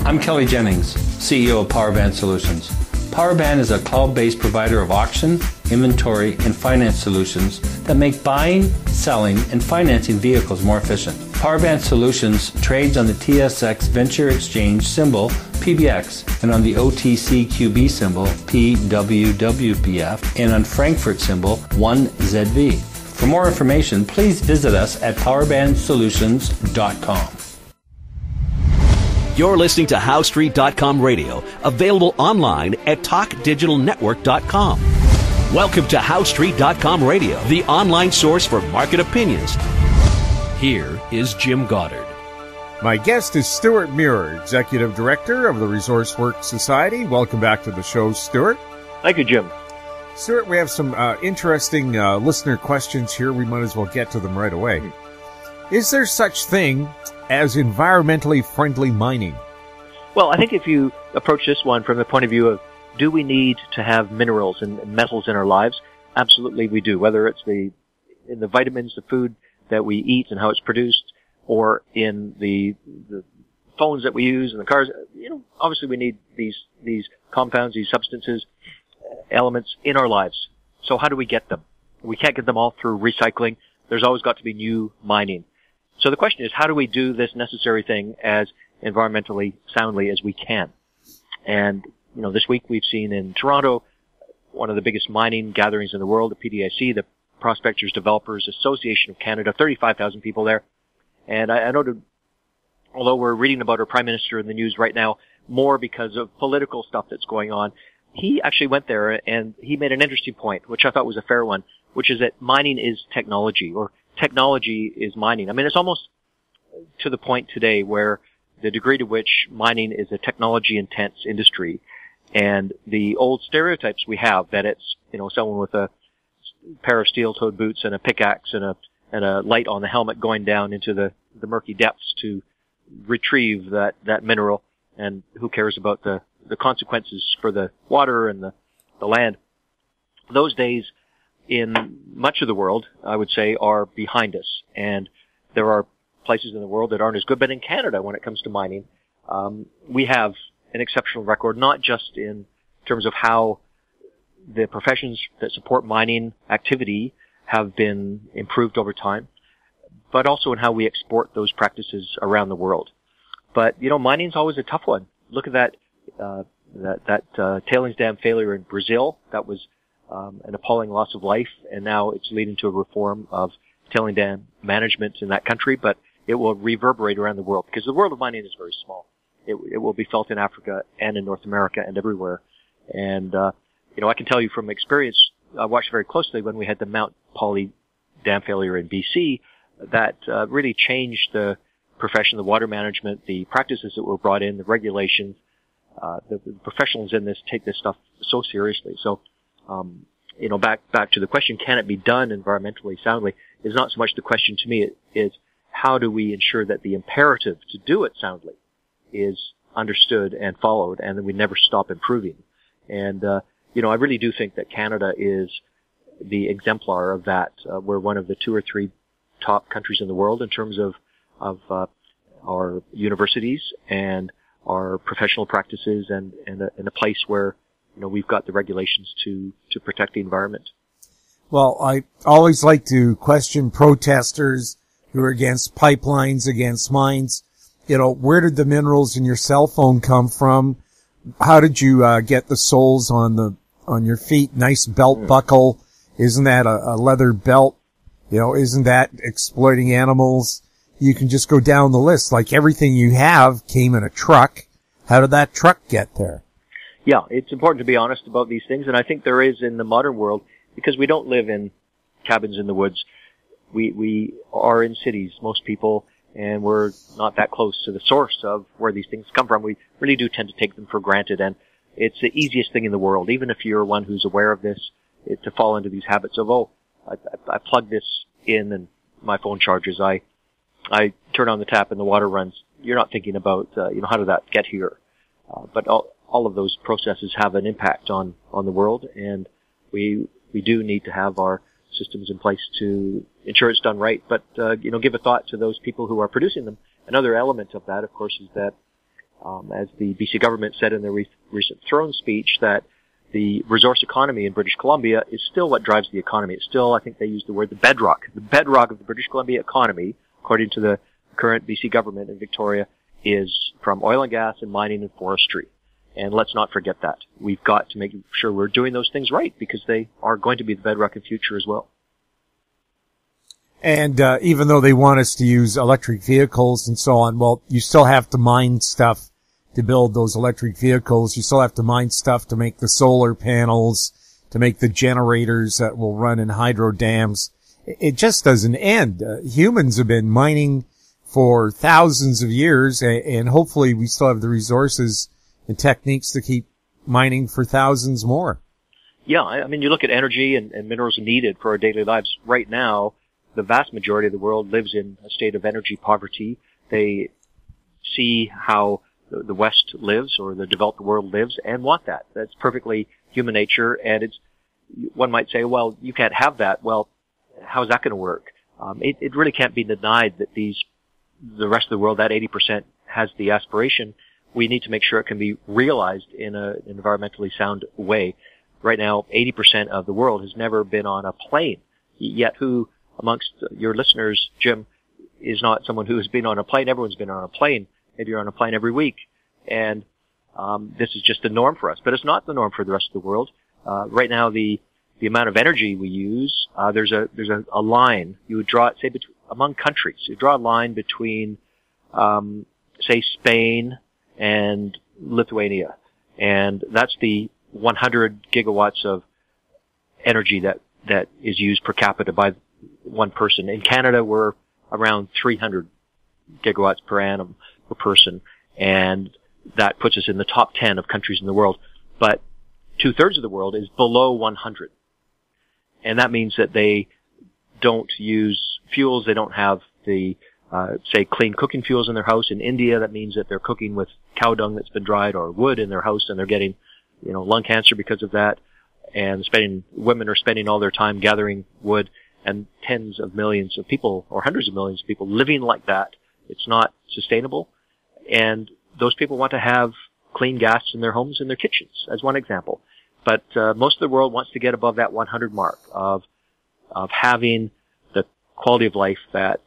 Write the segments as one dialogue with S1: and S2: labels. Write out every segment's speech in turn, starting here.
S1: I'm Kelly Jennings, CEO of Powerband Solutions. Powerband is a cloud-based provider of auction, inventory, and finance solutions that make buying, selling, and financing vehicles more efficient. Powerband Solutions trades on the TSX Venture Exchange symbol PBX and on the OTCQB symbol PWWBF and on Frankfurt symbol 1ZV. For more information, please visit us at powerbandsolutions.com.
S2: You're listening to HowStreet.com radio, available online at TalkDigitalNetwork.com. Welcome to HowStreet.com radio, the online source for market opinions. Here is Jim Goddard.
S3: My guest is Stewart Muir, Executive Director of the Resource Works Society. Welcome back to the show, Stewart.
S4: Thank you, Jim.
S3: Stewart, we have some interesting listener questions here. We might as well get to them right away. Is there such thing as environmentally friendly mining?
S4: Well, I think if you approach this one from the point of view of, do we need to have minerals and metals in our lives? Absolutely we do, whether it's in the vitamins, the food that we eat and how it's produced, or in the phones that we use and the cars. Obviously we need these compounds, these substances, elements in our lives. So how do we get them? We can't get them all through recycling. There's always got to be new mining. So the question is, how do we do this necessary thing as environmentally soundly as we can? And, this week we've seen in Toronto one of the biggest mining gatherings in the world, the PDIC, the Prospectors Developers Association of Canada, 35,000 people there. And I noted, although we're reading about our Prime Minister in the news right now, more because of political stuff that's going on, he actually went there and he made an interesting point, which I thought was a fair one, which is that mining is technology, or technology is mining. I mean, it's almost to the point today where the degree to which mining is a technology-intense industry, and the old stereotypes we have that it's, someone with a pair of steel-toed boots and a pickaxe and a light on the helmet going down into the murky depths to retrieve that mineral, and who cares about the consequences for the water and the land. Those days in much of the world, I would say, are behind us. And there are places in the world that aren't as good. But in Canada, when it comes to mining, we have an exceptional record, not just in terms of how the professions that support mining activity have been improved over time, but also in how we export those practices around the world. But, mining's always a tough one. Look at that tailings dam failure in Brazil. That was an appalling loss of life, and now it's leading to a reform of tailing dam management in that country, but it will reverberate around the world because the world of mining is very small. It will be felt in Africa and in North America and everywhere. And, I can tell you from experience, I watched very closely when we had the Mount Poly dam failure in BC, that really changed the profession, the water management, the practices that were brought in, the regulations. The professionals in this take this stuff so seriously. So, back to the question, can it be done environmentally soundly, is not so much the question to me. It is, how do we ensure that the imperative to do it soundly is understood and followed, and that we never stop improving? And, I really do think that Canada is the exemplar of that. We're one of the 2 or 3 top countries in the world in terms of our universities and our professional practices, and a place where we've got the regulations to protect the environment.
S3: Well, I always like to question protesters who are against pipelines, against mines. Where did the minerals in your cell phone come from? How did you get the soles on your feet? Nice belt buckle. Isn't that a leather belt? Isn't that exploiting animals? You can just go down the list. Like, everything you have came in a truck. How did that truck get there?
S4: Yeah, it's important to be honest about these things, and I think there is in the modern world, because we don't live in cabins in the woods. We are in cities, most people, and we're not that close to the source of where these things come from. We really do tend to take them for granted, and it's the easiest thing in the world, even if you're one who's aware of this, to fall into these habits of, I plug this in and my phone charges. I turn on the tap and the water runs. You're not thinking about, how did that get here? But all of those processes have an impact on the world, and we do need to have our systems in place to ensure it's done right. But, give a thought to those people who are producing them. Another element of that, of course, is that as the BC government said in their recent throne speech, that the resource economy in British Columbia is still what drives the economy. It's still, I think they used the word, the bedrock. The bedrock of the British Columbia economy, according to the current BC government in Victoria, is from oil and gas and mining and forestry. And let's not forget that. We've got to make sure we're doing those things right, because they are going to be the bedrock in future as well.
S3: And even though they want us to use electric vehicles and so on, well, you still have to mine stuff to build those electric vehicles. You still have to mine stuff to make the solar panels, to make the generators that will run in hydro dams. It just doesn't end. Humans have been mining for thousands of years, and hopefully we still have the resources and techniques to keep mining for thousands more.
S4: Yeah, I mean, you look at energy and minerals needed for our daily lives. Right now, the vast majority of the world lives in a state of energy poverty. They see how the West lives, or the developed world lives, and want that. That's perfectly human nature, and one might say, well, you can't have that. Well, how is that going to work? It really can't be denied that the rest of the world, that 80%, has the aspiration. We need to make sure it can be realized in an environmentally sound way. Right now, 80% of the world has never been on a plane. Yet who amongst your listeners, Jim, is not someone who has been on a plane? Everyone's been on a plane. Maybe you're on a plane every week. And this is just the norm for us. But it's not the norm for the rest of the world. Right now, the amount of energy we use, there's a line. You would draw it, say, among countries. You draw a line between, say, Spain and Lithuania. And that's the 100 gigawatts of energy that is used per capita by one person. In Canada, we're around 300 gigawatts per annum per person. And that puts us in the top 10 of countries in the world. But 2/3 of the world is below 100. And that means that they don't use fuels. They don't have the, say, clean cooking fuels in their house. In India, that means that they're cooking with cow dung that's been dried, or wood in their house, and they're getting, lung cancer because of that. And women are spending all their time gathering wood, and tens of millions of people, or hundreds of millions of people, living like that. It's not sustainable. And those people want to have clean gas in their homes and their kitchens, as one example. But most of the world wants to get above that 100 mark of having the quality of life that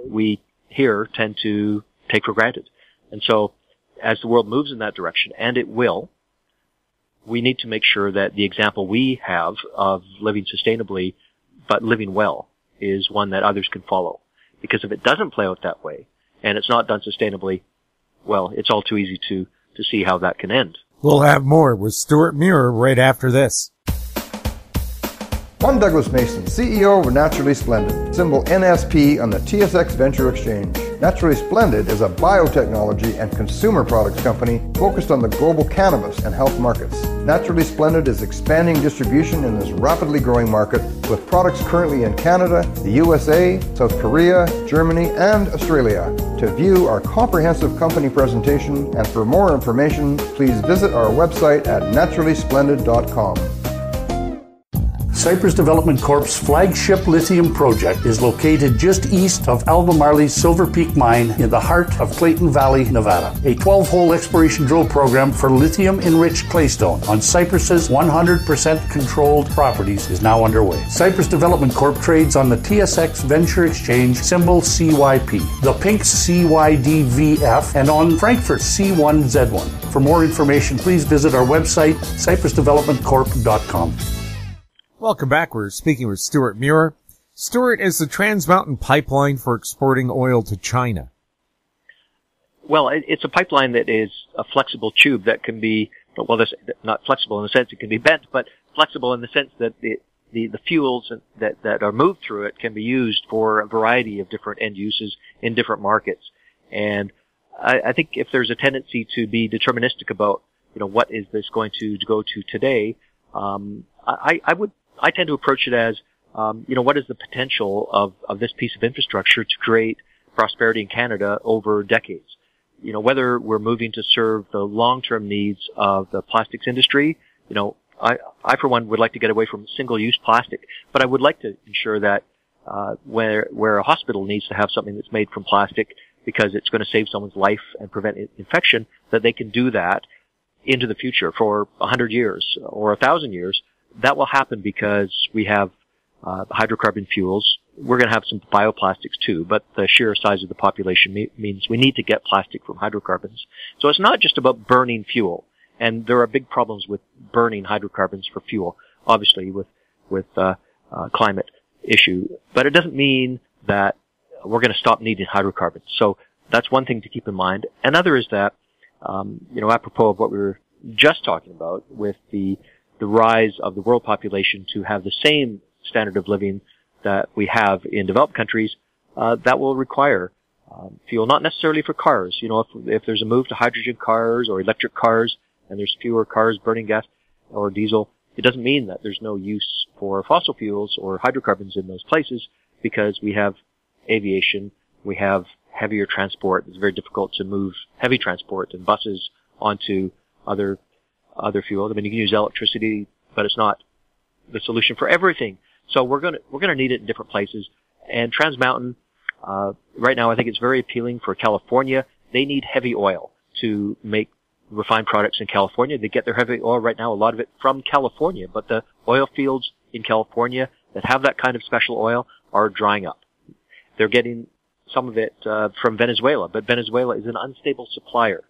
S4: we here tend to take for granted. And so, as the world moves in that direction, and it will, we need to make sure that the example we have of living sustainably but living well is one that others can follow. Because if it doesn't play out that way, and it's not done sustainably, well, it's all too easy to see how that can end.
S3: We'll have more with Stewart Muir right after this.
S5: I'm Douglas Mason, CEO of Naturally Splendid, symbol NSP on the TSX Venture Exchange. Naturally Splendid is a biotechnology and consumer products company focused on the global cannabis and health markets. Naturally Splendid is expanding distribution in this rapidly growing market with products currently in Canada, the USA, South Korea, Germany, and Australia. To view our comprehensive company presentation and for more information, please visit our website at naturallysplendid.com.
S6: Cypress Development Corp's flagship lithium project is located just east of Albemarle's Silver Peak mine in the heart of Clayton Valley, Nevada. A 12-hole exploration drill program for lithium-enriched claystone on Cypress's 100% controlled properties is now underway. Cypress Development Corp trades on the TSX Venture Exchange, symbol CYP, the Pink's CYDVF, and on Frankfurt's C1Z1. For more information, please visit our website, cypressdevelopmentcorp.com.
S3: Welcome back. We're speaking with Stewart Muir. Stewart, is the Trans Mountain Pipeline for exporting oil to China?
S4: Well, it's a pipeline that is a flexible tube that can be, well, this not flexible in the sense it can be bent, but flexible in the sense that the fuels that are moved through it can be used for a variety of different end uses in different markets. And I think if there's a tendency to be deterministic about, what is this going to go to today, I tend to approach it as, what is the potential of this piece of infrastructure to create prosperity in Canada over decades? Whether we're moving to serve the long-term needs of the plastics industry, I for one would like to get away from single-use plastic, but I would like to ensure that where a hospital needs to have something that's made from plastic, because it's going to save someone's life and prevent infection, that they can do that into the future for 100 years or 1,000 years. That will happen because we have hydrocarbon fuels. We're going to have some bioplastics too, but the sheer size of the population means we need to get plastic from hydrocarbons. So it's not just about burning fuel. And there are big problems with burning hydrocarbons for fuel, obviously with climate issue. But it doesn't mean that we're going to stop needing hydrocarbons. So that's one thing to keep in mind. Another is that, apropos of what we were just talking about with the rise of the world population to have the same standard of living that we have in developed countries, that will require fuel, not necessarily for cars. If there's a move to hydrogen cars or electric cars and there's fewer cars burning gas or diesel, it doesn't mean that there's no use for fossil fuels or hydrocarbons in those places, because we have aviation, we have heavier transport. It's very difficult to move heavy transport and buses onto other fuels. I mean, you can use electricity, but it's not the solution for everything. So we're gonna need it in different places. And Trans Mountain, right now, I think it's very appealing for California. They need heavy oil to make refined products in California. They get their heavy oil right now, a lot of it from California, but the oil fields in California that have that kind of special oil are drying up. They're getting some of it from Venezuela, but Venezuela is an unstable supplier.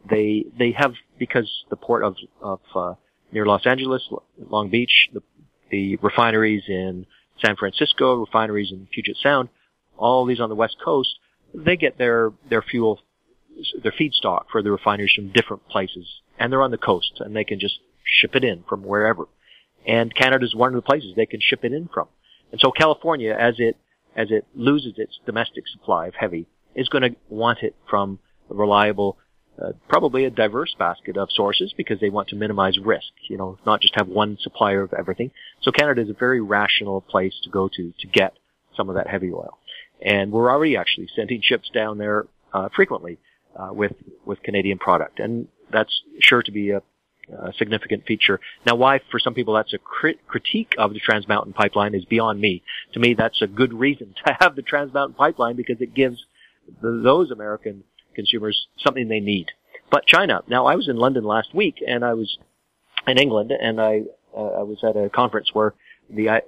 S4: They have, because the port of near Los Angeles, Long Beach, the refineries in San Francisco, refineries in Puget Sound, all these on the West Coast, they get their fuel, their feedstock for the refineries from different places, and they're on the coast, and they can just ship it in from wherever. And Canada is one of the places they can ship it in from. And so California, as it loses its domestic supply of heavy, is going to want it from a reliable, probably a diverse basket of sources, because they want to minimize risk, not just have one supplier of everything. So Canada is a very rational place to go to get some of that heavy oil. And we're already actually sending ships down there frequently with Canadian product. And that's sure to be a significant feature. Now, why for some people that's a critique of the Trans Mountain Pipeline is beyond me. To me, that's a good reason to have the Trans Mountain Pipeline, because it gives those American consumers something they need. But China. Now, I was in London last week, and I was in England, and I was at a conference where the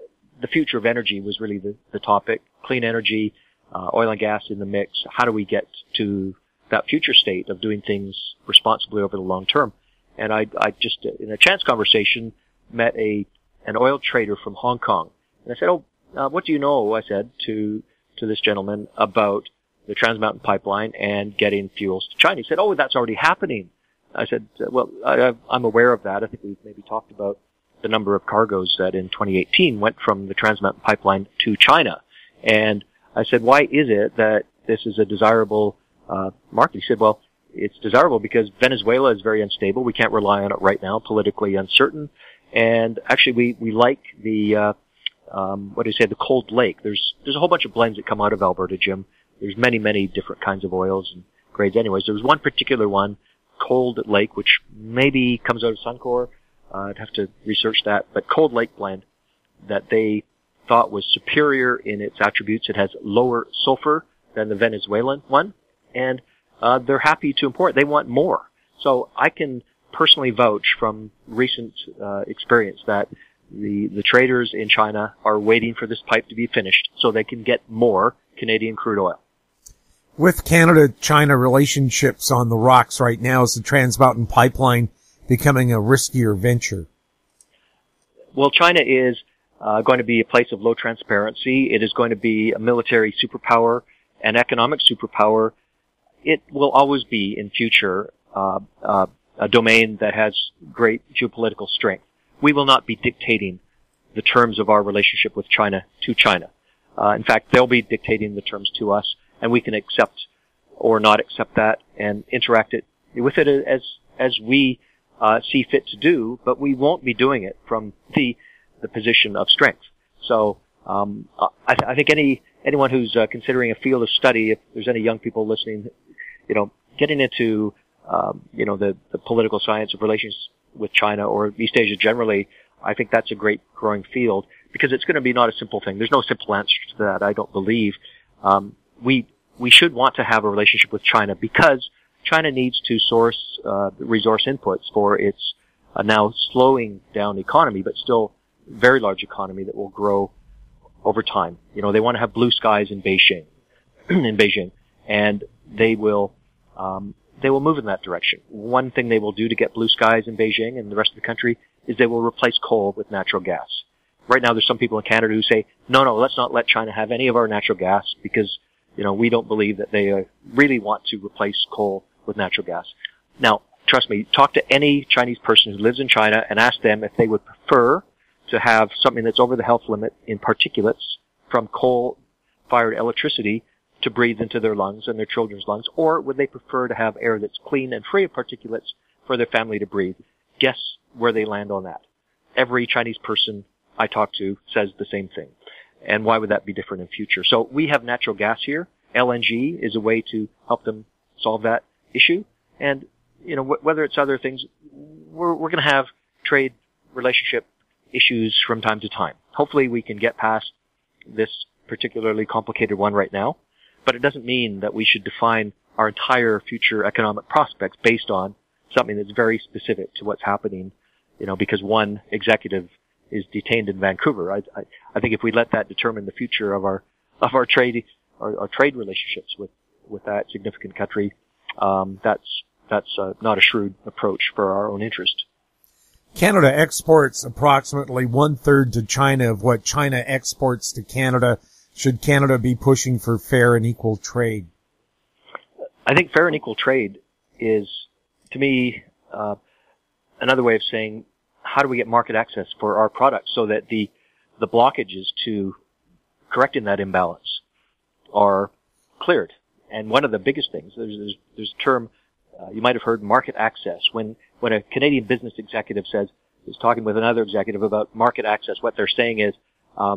S4: future of energy was really the topic. Clean energy, oil and gas in the mix. How do we get to that future state of doing things responsibly over the long term? And I just, in a chance conversation, met an oil trader from Hong Kong. And I said, what do you know, I said, to this gentleman about the Trans Mountain Pipeline and getting fuels to China? He said, that's already happening. I said, I'm aware of that. I think we've maybe talked about the number of cargoes that in 2018 went from the Trans Mountain Pipeline to China. And I said, why is it that this is a desirable market? He said, it's desirable because Venezuela is very unstable. We can't rely on it right now, politically uncertain. And actually, we like the the Cold Lake. There's a whole bunch of blends that come out of Alberta, Jim. There's many, many different kinds of oils and grades. Anyways, there was one particular one, Cold Lake, which maybe comes out of Suncor. I'd have to research that. But Cold Lake blend that they thought was superior in its attributes. It has lower sulfur than the Venezuelan one. And they're happy to import. They want more. So I can personally vouch from recent experience that the traders in China are waiting for this pipe to be finished so they can get more Canadian crude oil.
S3: With Canada-China relationships on the rocks right now, is the Trans Mountain Pipeline becoming a riskier venture?
S4: Well, China is going to be a place of low transparency. It is going to be a military superpower, an economic superpower. It will always be in future a domain that has great geopolitical strength. We will not be dictating the terms of our relationship with China to China. In fact, they'll be dictating the terms to us, and we can accept or not accept that and interact with it as we see fit to do, but we won't be doing it from the position of strength. So I think anyone who's considering a field of study, if there's any young people listening, getting into the political science of relations with China or East Asia generally, I think that's a great growing field, because it's going to be not a simple thing. There's no simple answer to that, I don't believe. We we should want to have a relationship with China because China needs to source resource inputs for its now slowing down economy, but still very large economy that will grow over time. You know, they want to have blue skies in Beijing, and they will move in that direction. One thing they will do to get blue skies in Beijing and the rest of the country is they will replace coal with natural gas. Right now, there's some people in Canada who say, no, let's not let China have any of our natural gas because, you know, we don't believe that they really want to replace coal with natural gas. Now, trust me, talk to any Chinese person who lives in China and ask them if they would prefer to have something that's over the health limit in particulates from coal-fired electricity to breathe into their lungs and their children's lungs, or would they prefer to have air that's clean and free of particulates for their family to breathe? Guess where they land on that. Every Chinese person I talk to says the same thing. And why would that be different in future? So we have natural gas here. LNG is a way to help them solve that issue. And, you know, whether it's other things, we're going to have trade relationship issues from time to time. Hopefully we can get past this particularly complicated one right now, but it doesn't mean that we should define our entire future economic prospects based on something that's very specific to what's happening, you know, because one executive is detained in Vancouver. I think if we let that determine the future of our trade relationships with that significant country, that's not a shrewd approach for our own interest.
S3: Canada exports approximately 1/3 to China of what China exports to Canada. Should Canada be pushing for fair and equal trade?
S4: I think fair and equal trade is, to me, another way of saying, how do we get market access for our products so that the blockages to correcting that imbalance are cleared? And one of the biggest things, there's a term, you might have heard, market access. When a Canadian business executive is talking with another executive about market access, what they're saying is,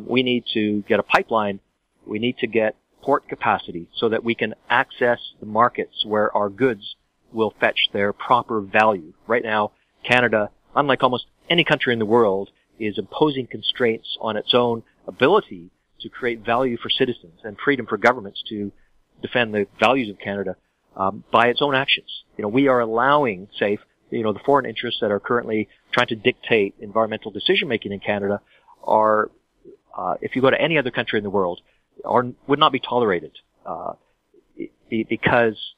S4: we need to get a pipeline, we need to get port capacity so that we can access the markets where our goods will fetch their proper value. Right now, Canada, unlike almost any country in the world, is imposing constraints on its own ability to create value for citizens and freedom for governments to defend the values of Canada by its own actions. You know, we are allowing, say, you know, the foreign interests that are currently trying to dictate environmental decision-making in Canada are, if you go to any other country in the world, would not be tolerated because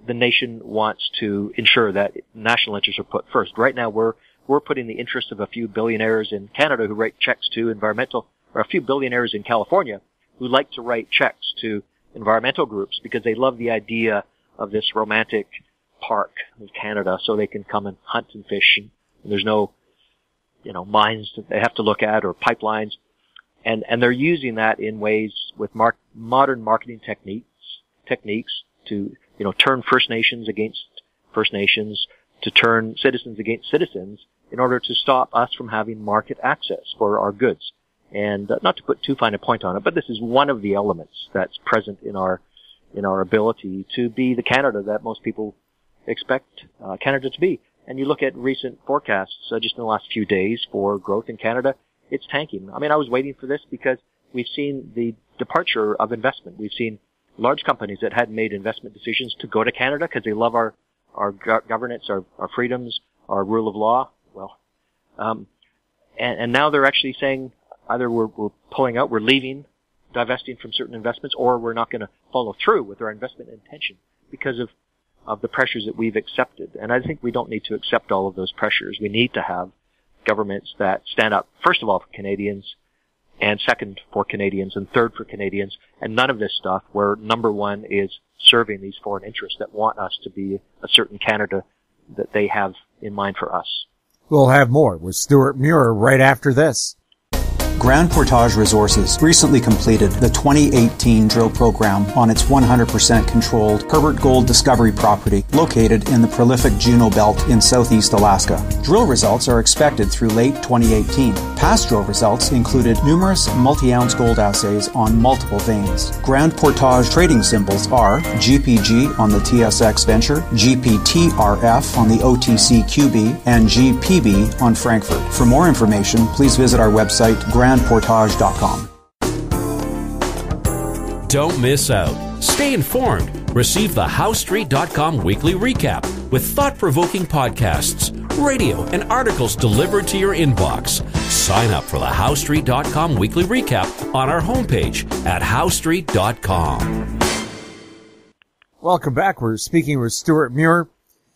S4: the nation wants to ensure that national interests are put first. Right now, we're putting the interests of a few billionaires in Canada who write checks to environmental, or a few billionaires in California who like to write checks to environmental groups because they love the idea of this romantic park of Canada so they can come and hunt and fish and there's no, you know, mines that they have to look at or pipelines. And they're using that in ways with modern marketing techniques to, you know, turn First Nations against First Nations, to turn citizens against citizens in order to stop us from having market access for our goods. And not to put too fine a point on it, but this is one of the elements that's present in our ability to be the Canada that most people expect Canada to be. And you look at recent forecasts just in the last few days for growth in Canada, it's tanking. I mean, I was waiting for this because we've seen the departure of investment. We've seen large companies that hadn't made investment decisions to go to Canada because they love our governance, our freedoms, our rule of law. Well, and now they're actually saying either we're pulling out, we're leaving, divesting from certain investments, or we're not going to follow through with our investment intention because of the pressures that we've accepted. And I think we don't need to accept all of those pressures. We need to have governments that stand up, first of all, for Canadians, and second for Canadians, and third for Canadians, and none of this stuff where number one is serving these foreign interests that want us to be a certain Canada that they have in mind for us.
S3: We'll have more with Stewart Muir right after this.
S7: Grand Portage Resources recently completed the 2018 drill program on its 100% controlled Herbert Gold Discovery property located in the prolific Juneau Belt in southeast Alaska. Drill results are expected through late 2018. Past drill results included numerous multi-ounce gold assays on multiple veins. Grand Portage trading symbols are GPG on the TSX Venture, GPTRF on the OTCQB, and GPB on Frankfurt. For more information, please visit our website, grandportage.com.
S2: Don't miss out Stay informed. Receive the HowStreet.com weekly recap with thought-provoking podcasts, radio, and articles delivered to your inbox. Sign up for the HowStreet.com weekly recap on our homepage at HowStreet.com.
S3: Welcome back. We're speaking with Stewart Muir.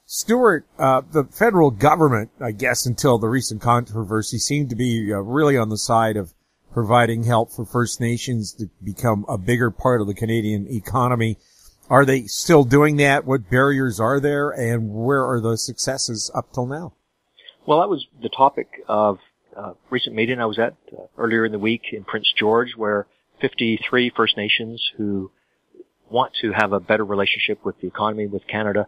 S3: Stewart, the federal government, I guess until the recent controversy, seemed to be really on the side of providing help for First Nations to become a bigger part of the Canadian economy. Are they still doing that? What barriers are there, and where are the successes up till now?
S4: Well, that was the topic of a recent meeting I was at earlier in the week in Prince George, where 53 First Nations who want to have a better relationship with the economy, with Canada,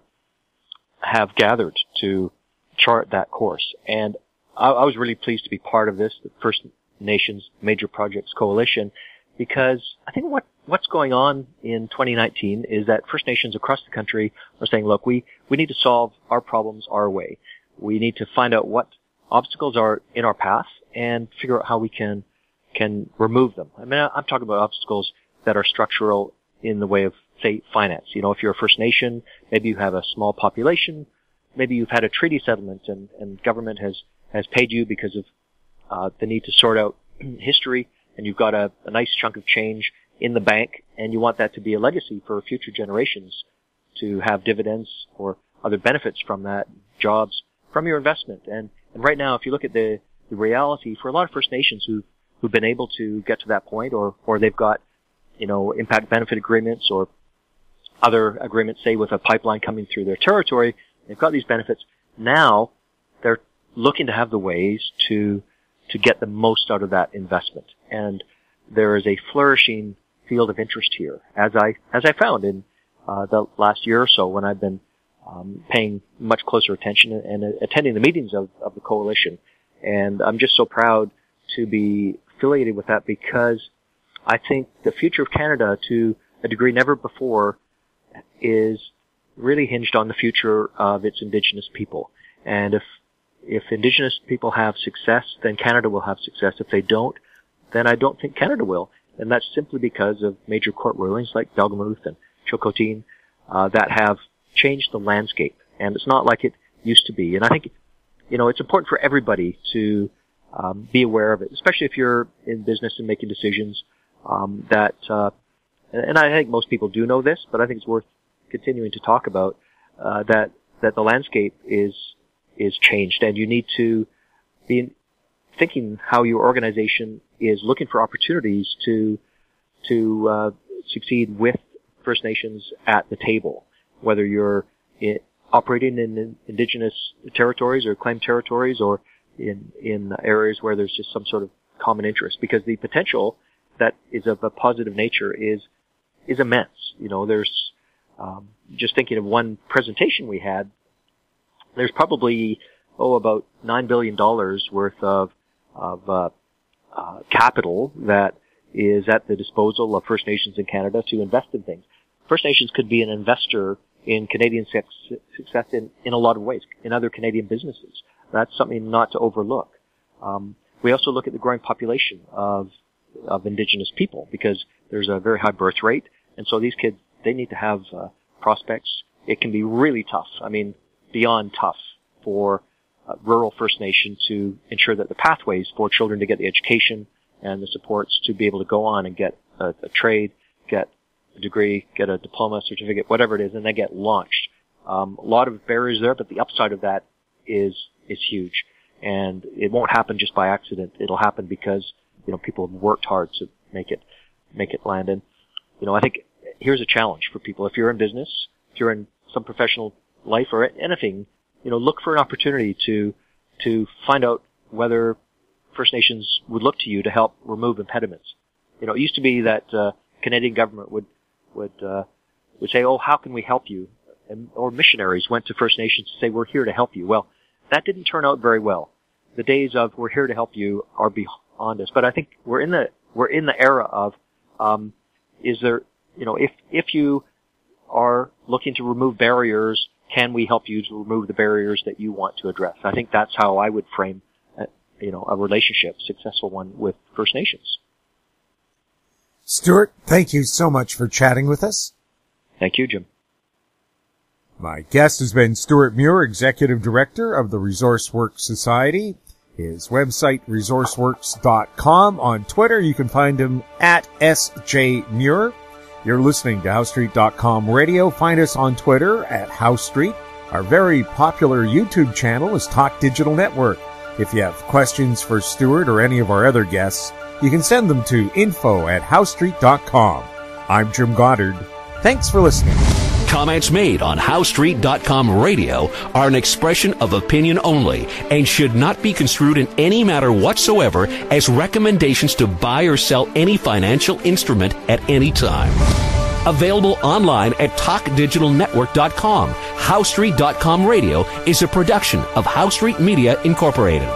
S4: have gathered to chart that course. And I was really pleased to be part of this, the First Nations Major Projects Coalition, because I think what's going on in 2019 is that First Nations across the country are saying, look, we need to solve our problems our way. We need to find out what obstacles are in our path and figure out how we can remove them. I mean, I'm talking about obstacles that are structural in the way of, say, finance. You know, if you're a First Nation, maybe you have a small population, maybe you've had a treaty settlement and government has paid you because of the need to sort out history, and you've got a nice chunk of change in the bank, and you want that to be a legacy for future generations to have dividends or other benefits from that, jobs from your investment. And right now, if you look at the reality for a lot of First Nations who've been able to get to that point, or they've got, you know, impact benefit agreements or other agreements, say with a pipeline coming through their territory, they've got these benefits. Now they're looking to have the ways to get the most out of that investment. And there is a flourishing field of interest here, as I found in the last year or so when I've been paying much closer attention and attending the meetings of the coalition. And I'm just so proud to be affiliated with that, because I think the future of Canada, to a degree never before, is really hinged on the future of its Indigenous people. And if Indigenous people have success, then Canada will have success. If they don't, then I don't think Canada will. And that's simply because of major court rulings like Belgamuth and Chilcotin that have changed the landscape. And it's not like it used to be. And I think, you know, it's important for everybody to be aware of it, especially if you're in business and making decisions and I think most people do know this, but I think it's worth continuing to talk about that the landscape is changed, and you need to be thinking how your organization is looking for opportunities to succeed with First Nations at the table, whether you're operating in Indigenous territories or claimed territories, or in areas where there's just some sort of common interest, because the potential that is of a positive nature is immense. You know, there's just thinking of one presentation we had, there's probably about $9 billion worth of capital that is at the disposal of First Nations in Canada to invest in things. First Nations could be an investor in Canadian success in a lot of ways, in other Canadian businesses. That's something not to overlook. We also look at the growing population of Indigenous people, because there's a very high birth rate, and so these kids, they need to have prospects. It can be really tough, I mean, beyond tough, for rural First Nation to ensure that the pathways for children to get the education and the supports to be able to go on and get a trade, get a degree, get a diploma, certificate, whatever it is, and then get launched. A lot of barriers there, but the upside of that is huge. And it won't happen just by accident. It'll happen because, you know, people have worked hard to make it land. And, you know, I think here's a challenge for people. If you're in business, if you're in some professional life or anything, you know, look for an opportunity to find out whether First Nations would look to you to help remove impediments. You know, it used to be that Canadian government would say, "Oh, how can we help you?" Or missionaries went to First Nations to say, "We're here to help you." Well, that didn't turn out very well. The days of "we're here to help you" are beyond us. But I think we're in the era of is there, you know, if you are looking to remove barriers, can we help you to remove the barriers that you want to address? I think that's how I would frame, a relationship, successful one, with First Nations.
S3: Stewart, thank you so much for chatting with us.
S4: Thank you, Jim.
S3: My guest has been Stewart Muir, Executive Director of the ResourceWorks Society. His website, resourceworks.com. On Twitter, you can find him at SJMuir. You're listening to HowStreet.com radio. Find us on Twitter at HowStreet. Our very popular YouTube channel is Talk Digital Network. If you have questions for Stewart or any of our other guests, you can send them to info@howstreet.com. I'm Jim Goddard. Thanks for listening.
S2: Comments made on HowStreet.com radio are an expression of opinion only and should not be construed in any matter whatsoever as recommendations to buy or sell any financial instrument at any time. Available online at TalkDigitalNetwork.com. HowStreet.com radio is a production of HowStreet Media Incorporated.